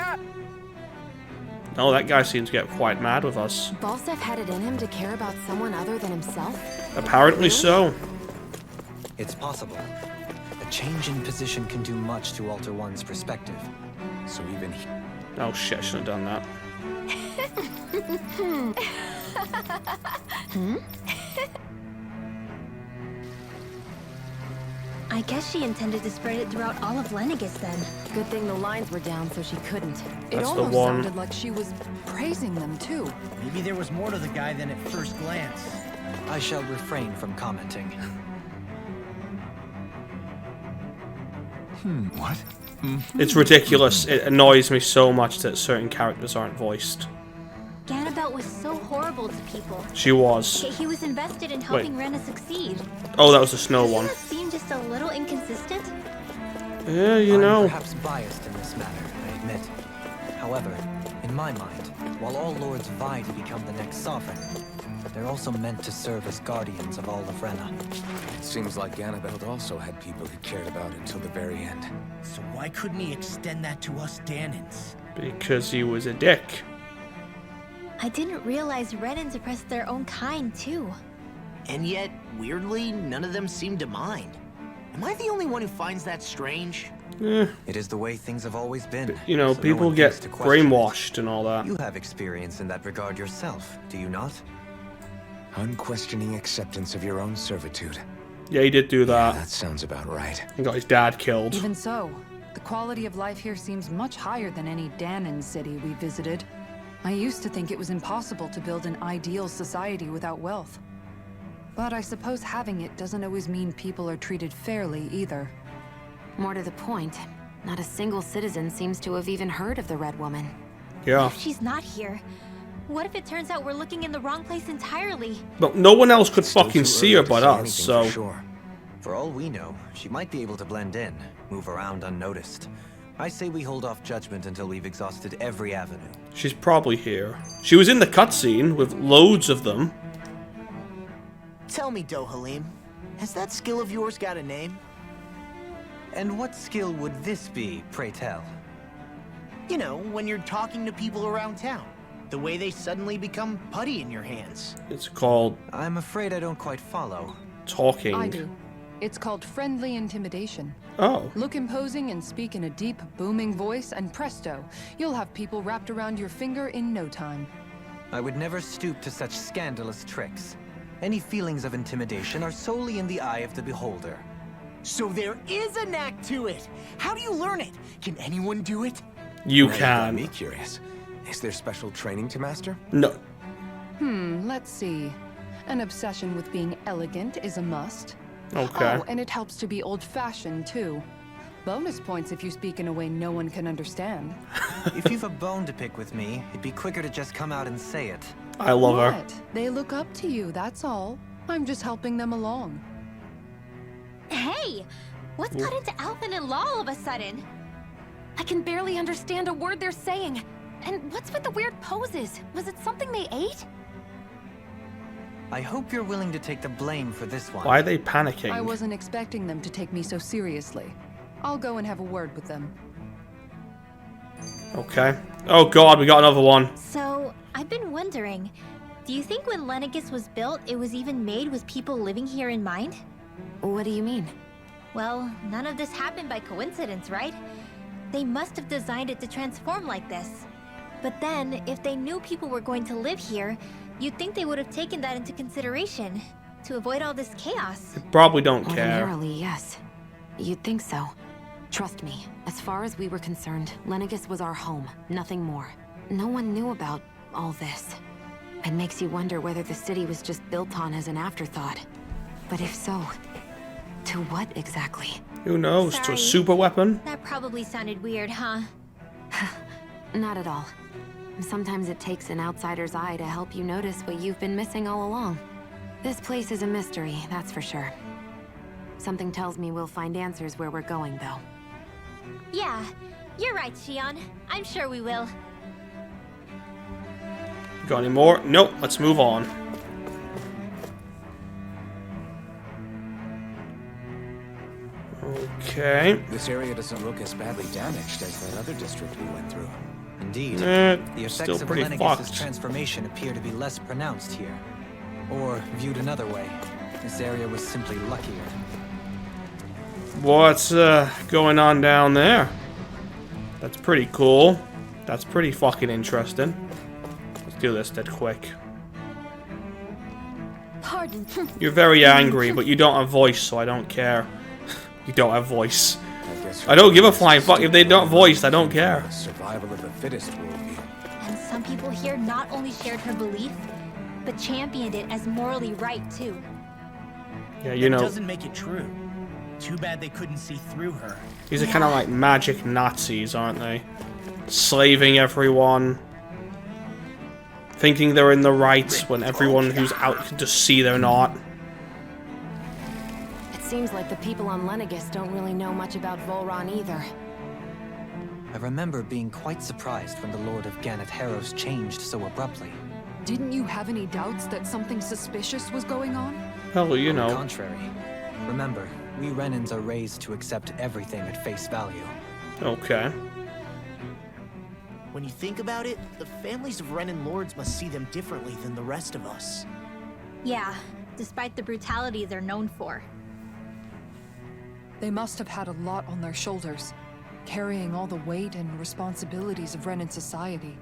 Speaker 1: Oh, that guy seems to get quite mad with us.
Speaker 7: Balsef had it in him to care about someone other than himself?
Speaker 1: Apparently so.
Speaker 6: It's possible. A change in position can do much to alter one's perspective.
Speaker 3: So even he...
Speaker 1: Oh shit, I shouldn't have done that.
Speaker 2: I guess she intended to spread it throughout all of Lenegis then.
Speaker 7: Good thing the lines were down so she couldn't.
Speaker 5: It
Speaker 1: That's the
Speaker 5: almost
Speaker 1: one.
Speaker 5: sounded like she was praising them too.
Speaker 4: Maybe there was more to the guy than at first glance.
Speaker 6: I shall refrain from commenting.
Speaker 3: What?
Speaker 1: It's ridiculous. It annoys me so much that certain characters aren't voiced.
Speaker 2: Ganabelt was so horrible to people.
Speaker 1: She was.
Speaker 2: Yet he was invested in helping Rena succeed.
Speaker 1: Oh, that was the snow
Speaker 2: Doesn't
Speaker 1: one.
Speaker 2: that seem just a little inconsistent?
Speaker 1: Yeah, you
Speaker 6: I'm
Speaker 1: know.
Speaker 6: perhaps biased in this matter, I admit. However, in my mind, while all lords vie to become the next sovereign, they're also meant to serve as guardians of all of Rena.
Speaker 3: Seems like Ganabelt also had people he cared about until the very end.
Speaker 4: So why couldn't he extend that to us Dahnans?
Speaker 1: Because he was a dick.
Speaker 2: I didn't realize Renans oppressed their own kind too.
Speaker 4: And yet, weirdly, none of them seem to mind. Am I the only one who finds that strange?
Speaker 1: Eh,
Speaker 6: It is the way things have always been.
Speaker 1: you know,
Speaker 6: so no
Speaker 1: people
Speaker 6: one
Speaker 1: get
Speaker 6: thinks to question it.
Speaker 1: brainwashed and all that.
Speaker 6: You have experience in that regard yourself, do you not?
Speaker 3: Unquestioning acceptance of your own servitude.
Speaker 1: Yeah, he did do that.
Speaker 3: That sounds about right.
Speaker 1: He got his dad killed.
Speaker 5: Even so, the quality of life here seems much higher than any Dahnan city we visited. I used to think it was impossible to build an ideal society without wealth. But I suppose having it doesn't always mean people are treated fairly either.
Speaker 7: More to the point, not a single citizen seems to have even heard of the Red Woman.
Speaker 1: Yeah.
Speaker 2: If she's not here, what if it turns out we're looking in the wrong place entirely?
Speaker 1: But no one else could
Speaker 3: Still
Speaker 1: fucking
Speaker 3: too
Speaker 1: see
Speaker 3: early
Speaker 1: her
Speaker 3: to
Speaker 1: but
Speaker 3: say
Speaker 1: us,
Speaker 3: anything
Speaker 1: so.
Speaker 3: for sure.
Speaker 6: For all we know, she might be able to blend in, move around unnoticed. I say we hold off judgment until we've exhausted every avenue.
Speaker 1: She's probably here. She was in the cutscene with loads of them.
Speaker 4: Tell me, Dohalim, has that skill of yours got a name?
Speaker 6: And what skill would this be, pray tell?
Speaker 4: You know, when you're talking to people around town. The way they suddenly become putty in your hands.
Speaker 1: It's called
Speaker 6: I'm afraid I don't quite follow.
Speaker 1: talking.
Speaker 5: I do. It's called friendly intimidation.
Speaker 1: Oh.
Speaker 5: Look imposing and speak in a deep, booming voice, and presto, you'll have people wrapped around your finger in no time.
Speaker 6: I would never stoop to such scandalous tricks. Any feelings of intimidation are solely in the eye of the beholder.
Speaker 4: So there is a knack to it. How do you learn it? Can anyone do it?
Speaker 1: You
Speaker 3: Now you got
Speaker 1: can.
Speaker 3: me curious. Is there special training to master?
Speaker 1: No.
Speaker 5: Let's see. An obsession with being elegant is a must.
Speaker 1: Okay.
Speaker 5: Oh, and it helps to be old-fashioned, too. Bonus points if you speak in a way no one can understand.
Speaker 6: If you've a bone to pick with me, it'd be quicker to just come out and say it.
Speaker 1: I love her.
Speaker 5: What? They look up to you, that's all. I'm just helping them along.
Speaker 2: Hey! What's got into Alvin and Law all of a sudden?
Speaker 7: I can barely understand a word they're saying. And what's with the weird poses? Was it something they ate?
Speaker 6: I hope you're willing to take the blame for this one.
Speaker 1: Why are they panicking?
Speaker 5: I wasn't expecting them to take me so seriously. I'll go and have a word with them.
Speaker 1: Okay. Oh god, we got another one.
Speaker 2: So, I've been wondering, do you think when Lenegis was built, it was even made with people living here in mind?
Speaker 7: What do you mean?
Speaker 2: Well, none of this happened by coincidence, right? They must have designed it to transform like this. But then, if they knew people were going to live here, you'd think they would have taken that into consideration to avoid all this chaos.
Speaker 1: They probably don't care.
Speaker 7: Ordinarily, yes. You'd think so. Trust me, as far as we were concerned, Lenegis was our home, nothing more. No one knew about all this. It makes you wonder whether the city was just built on as an afterthought. But if so, to what exactly?
Speaker 1: Who knows? To a
Speaker 2: Sorry.
Speaker 1: super weapon?
Speaker 2: That probably sounded weird, huh?
Speaker 7: Not at all. Sometimes it takes an outsider's eye to help you notice what you've been missing all along. This place is a mystery, that's for sure. Something tells me we'll find answers where we're going, though.
Speaker 2: Yeah, you're right, Shion. I'm sure we will.
Speaker 1: Got any more? Nope. Let's move on. Okay.
Speaker 3: This area doesn't look as badly damaged as that other district we went through.
Speaker 6: Indeed.
Speaker 1: Eh,
Speaker 6: The effects
Speaker 1: still
Speaker 6: of
Speaker 1: pretty
Speaker 6: Lenegis'
Speaker 1: fucked.
Speaker 6: transformation appear to be less pronounced here. Or, viewed another way, this area was simply luckier.
Speaker 1: What's going on down there? That's pretty cool. That's pretty fucking interesting. Let's do this dead quick.
Speaker 10: Pardon.
Speaker 1: You're very angry, but you don't have voice, so I don't care. You don't have voice. I don't give a flying fuck if they don't voice. I don't care.
Speaker 3: The survival of the fittest worldview.
Speaker 2: And some people here not only shared her belief, but championed it as morally right, too.
Speaker 1: Yeah, you
Speaker 4: It
Speaker 1: know,
Speaker 4: doesn't make it true. Too bad they couldn't see through her.
Speaker 1: these are kind of like magic Nazis, aren't they? Slaving everyone. Thinking they're in the right when everyone who's out can just see they're not.
Speaker 7: It seems like the people on Lenegis don't really know much about Volron either.
Speaker 6: I remember being quite surprised when the Lord of Gannett Harrows changed so abruptly.
Speaker 5: Didn't you have any doubts that something suspicious was going on?
Speaker 1: Hell, you
Speaker 6: On the
Speaker 1: know.
Speaker 6: contrary. Remember, we Renans are raised to accept everything at face value.
Speaker 1: Okay.
Speaker 4: When you think about it, the families of Renan lords must see them differently than the rest of us.
Speaker 2: Yeah, despite the brutality they're known for.
Speaker 5: They must have had a lot on their shoulders, carrying all the weight and responsibilities of Renan society.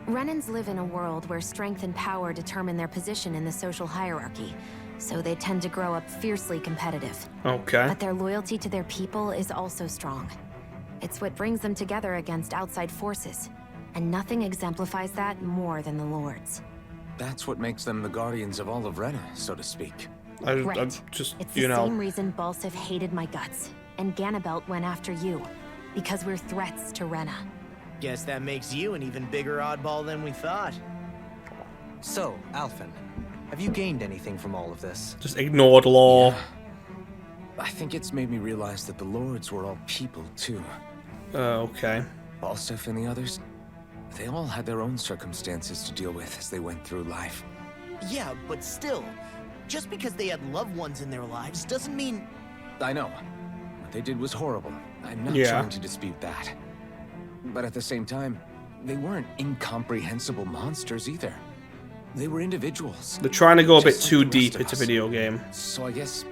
Speaker 7: Renans live in a world where strength and power determine their position in the social hierarchy, so they tend to grow up fiercely competitive.
Speaker 1: Okay.
Speaker 7: But their loyalty to their people is also strong. It's what brings them together against outside forces, and nothing exemplifies that more than the Lords.
Speaker 3: That's what makes them the guardians of all of Rena, so to speak.
Speaker 1: I'm
Speaker 7: Right.
Speaker 1: just,
Speaker 7: It's
Speaker 1: you
Speaker 7: the
Speaker 1: know.
Speaker 7: same reason Balsif hated my guts, and Ganabelt went after you, because we're threats to Rena.
Speaker 4: Guess that makes you an even bigger oddball than we thought.
Speaker 6: So, Alphen, have you gained anything from all of this?
Speaker 1: Just ignored law.
Speaker 3: I think it's made me realize that the lords were all people, too.
Speaker 1: Okay.
Speaker 3: Balsif and the others, they all had their own circumstances to deal with as they went through life.
Speaker 4: Yeah, but still, just because they had loved ones in their lives doesn't mean...
Speaker 3: I know. what they did was horrible. I'm not
Speaker 1: Yeah.
Speaker 3: trying to dispute that. But at the same time, they weren't incomprehensible monsters either. They were individuals.
Speaker 1: They're trying to go a bit
Speaker 3: just like
Speaker 1: too
Speaker 3: the rest
Speaker 1: deep
Speaker 3: of
Speaker 1: into
Speaker 3: us.
Speaker 1: video game.
Speaker 3: So I guess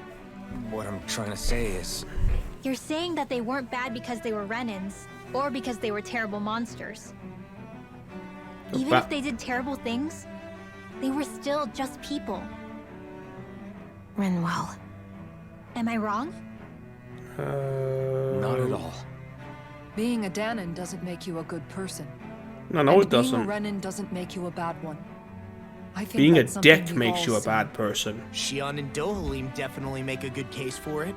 Speaker 3: what I'm trying to say is,
Speaker 2: You're saying that they weren't bad because they were Renans, or because they were terrible monsters. Even if they did terrible things, they were still just people.
Speaker 7: Renwell.
Speaker 2: Am I wrong?
Speaker 3: not at all.
Speaker 5: Being a Dahnan doesn't make you a good person.
Speaker 1: No, it
Speaker 5: Being a
Speaker 1: doesn't.
Speaker 5: Renan doesn't make you a bad one. I think
Speaker 1: Being a
Speaker 5: that's something
Speaker 1: dick
Speaker 5: we've
Speaker 1: makes
Speaker 5: all
Speaker 1: you a
Speaker 5: seen.
Speaker 1: bad person.
Speaker 4: Xion and Dohalim definitely make a good case for it.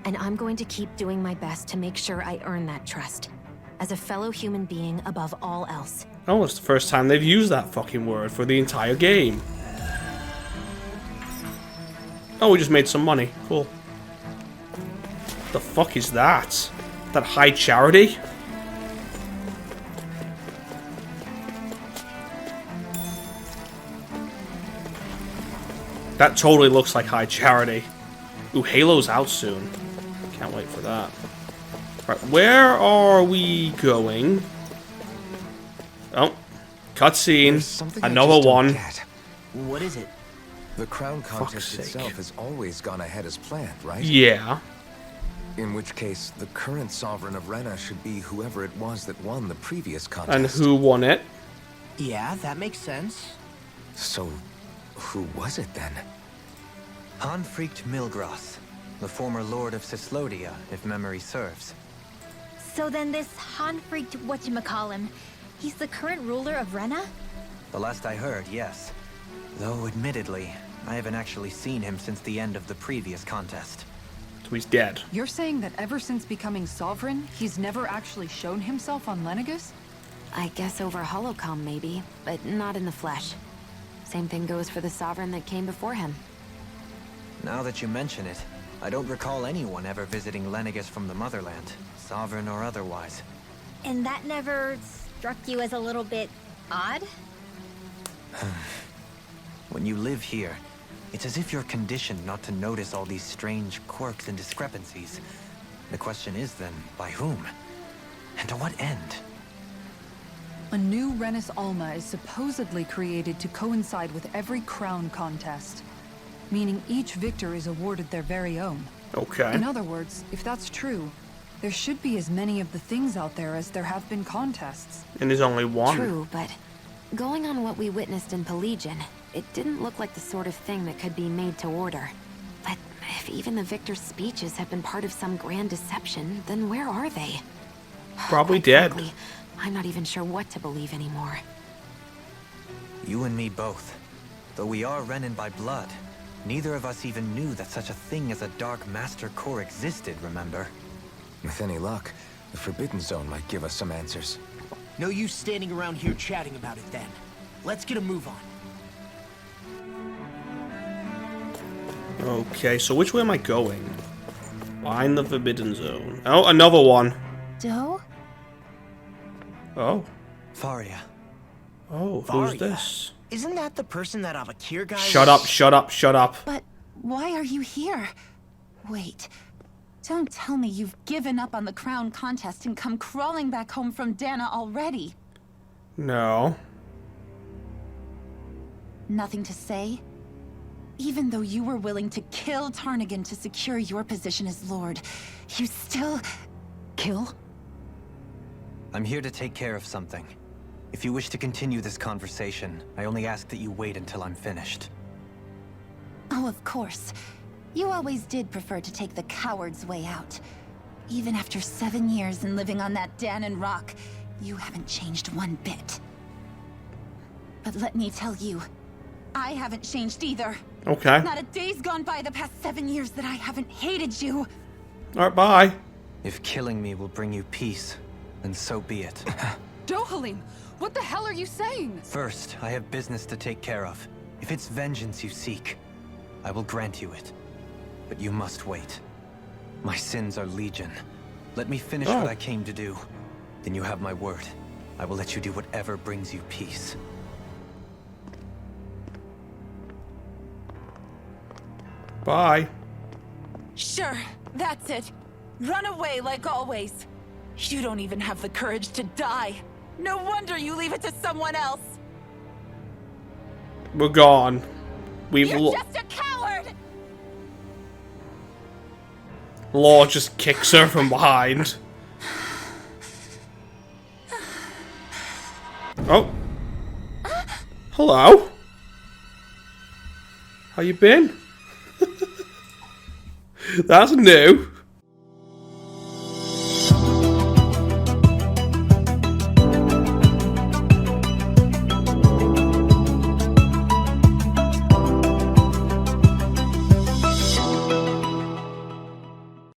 Speaker 7: And I'm going to keep doing my best to make sure I earn that trust. As a fellow human being above all else.
Speaker 1: Oh, it's the first time they've used that fucking word for the entire game. Oh, we just made some money. Cool. The fuck is that? That high charity? That totally looks like high charity. Ooh, Halo's out soon. Can't wait for that. Right, where are we going? Oh, cutscene.
Speaker 3: There's something I
Speaker 1: Another
Speaker 3: just don't
Speaker 1: one.
Speaker 3: get.
Speaker 4: What is it?
Speaker 3: The crown contest
Speaker 1: sake.
Speaker 3: itself has always gone ahead as planned, right?
Speaker 1: Yeah.
Speaker 3: In which case, the current sovereign of Rena should be whoever it was that won the previous contest.
Speaker 1: And who won it?
Speaker 4: Yeah, that makes sense.
Speaker 3: So, who was it then?
Speaker 6: Hanfried Milgras, the former lord of Cislodia, if memory serves.
Speaker 2: So then this Hanfried whatchamacallem, he's the current ruler of Rena?
Speaker 6: The last I heard, yes. Though, admittedly, I haven't actually seen him since the end of the previous contest.
Speaker 1: So he's dead.
Speaker 5: You're saying that ever since becoming sovereign, he's never actually shown himself on Lenegis?
Speaker 7: I guess over holocom maybe, but not in the flesh. Same thing goes for the sovereign that came before him.
Speaker 6: Now that you mention it, I don't recall anyone ever visiting Lenegis from the motherland, sovereign or otherwise.
Speaker 2: And that never struck you as a little bit odd?
Speaker 6: When you live here, it's as if you're conditioned not to notice all these strange quirks and discrepancies. The question is then, by whom? And to what end?
Speaker 5: A new Renis Alma is supposedly created to coincide with every crown contest, meaning each victor is awarded their very own.
Speaker 1: Okay.
Speaker 5: In other words, if that's true, there should be as many of the things out there as there have been contests.
Speaker 1: And there's only one.
Speaker 7: True, but going on what we witnessed in Pelagian, it didn't look like the sort of thing that could be made to order. But if even the victor's speeches have been part of some grand deception, then where are they?
Speaker 1: Probably
Speaker 7: Quite
Speaker 1: dead.
Speaker 7: frankly, I'm not even sure what to believe anymore.
Speaker 6: You and me both. Though we are Renin by blood, neither of us even knew that such a thing as a Dark Master Core existed, remember?
Speaker 3: With any luck, the Forbidden Zone might give us some answers.
Speaker 4: No use standing around here chatting about it then. Let's get a move on.
Speaker 1: Okay, so which way am I going? Find the Forbidden Zone. Oh, another one.
Speaker 2: Doe?
Speaker 1: Oh.
Speaker 6: Faria.
Speaker 1: Oh, who's
Speaker 4: Varia.
Speaker 1: this?
Speaker 4: Isn't that the person that Avakir guy
Speaker 1: Shut
Speaker 4: was-
Speaker 1: up, shut up, shut up.
Speaker 10: But why are you here? Wait. Don't tell me you've given up on the crown contest and come crawling back home from Dahna already.
Speaker 1: No.
Speaker 10: Nothing to say? Even though you were willing to kill Tarnigan to secure your position as Lord, you still... kill?
Speaker 6: I'm here to take care of something. If you wish to continue this conversation, I only ask that you wait until I'm finished.
Speaker 10: Oh, of course. You always did prefer to take the coward's way out. Even after 7 years and living on that Dahnan rock, you haven't changed one bit. But let me tell you, I haven't changed either.
Speaker 1: Okay.
Speaker 10: Not a day's gone by the past 7 years that I haven't hated you.
Speaker 1: Alright, bye.
Speaker 6: If killing me will bring you peace, then so be it.
Speaker 5: Dohalim, what the hell are you saying?
Speaker 6: First, I have business to take care of. If it's vengeance you seek, I will grant you it. But you must wait. My sins are legion. Let me finish what I came to do. Then you have my word. I will let you do whatever brings you peace.
Speaker 1: Bye.
Speaker 10: Sure, that's it.
Speaker 12: Run away like always. You don't even have the courage to die. No wonder you leave it to someone else.
Speaker 1: We're gone.
Speaker 12: You're just a coward!
Speaker 1: Law just kicks her from behind. Oh. Hello. How you been? That's new.